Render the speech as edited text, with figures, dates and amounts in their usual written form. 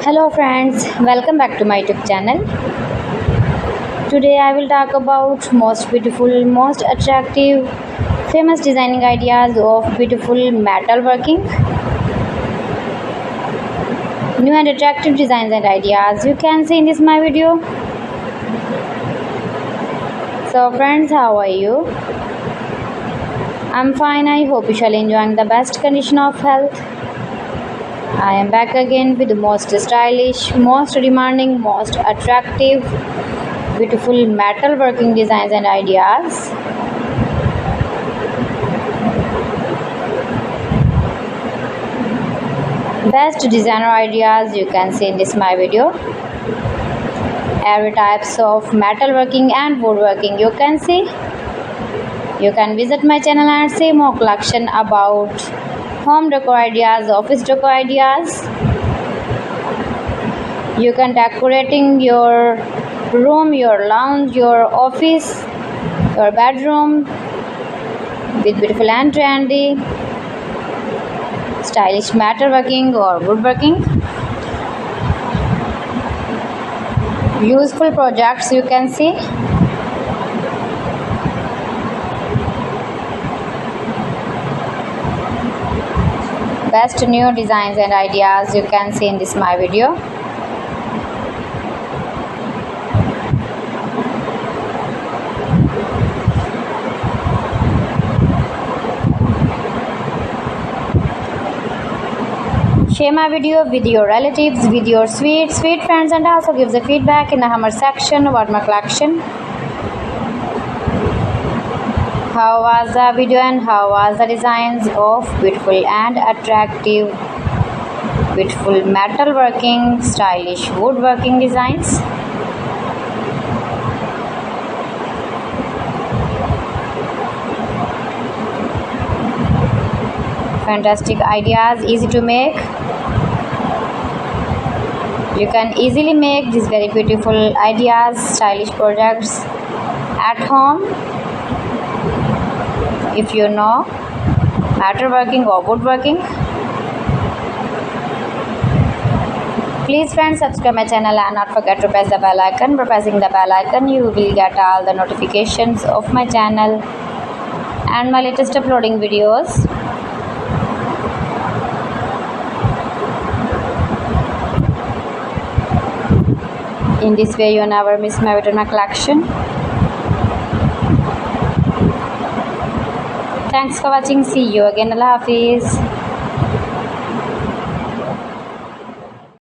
Hello friends, welcome back to my YouTube channel. Today I will talk about most beautiful, most attractive, famous designing ideas of beautiful metal working. New and attractive designs and ideas you can see in this my video. So friends, how are you? I'm fine. I hope you shall enjoying the best condition of health. I am back again with the most stylish, most demanding, most attractive, beautiful metal working designs and ideas. Best designer ideas you can see in this my video. Every types of metal working and woodworking you can see. You can visit my channel and see more collection about home decor ideas, office decor ideas. You can decorating your room, your lounge, your office, your bedroom with beautiful and trendy, stylish metal working or woodworking. Useful projects you can see. Best new designs and ideas you can see in this my video. Share my video with your relatives, with your sweet friends, and also give the feedback in the comment section about my collection. How was the video and how was the designs of beautiful and attractive, beautiful metal working, stylish woodworking designs? Fantastic ideas, easy to make. You can easily make these very beautiful ideas, stylish projects at home. If you know metalworking or woodworking, please friends subscribe my channel and not forget to press the bell icon. By pressing the bell icon you will get all the notifications of my channel and my latest uploading videos. In this way you never miss my video, my collection. Thanks for watching. See you again. Allah Hafiz.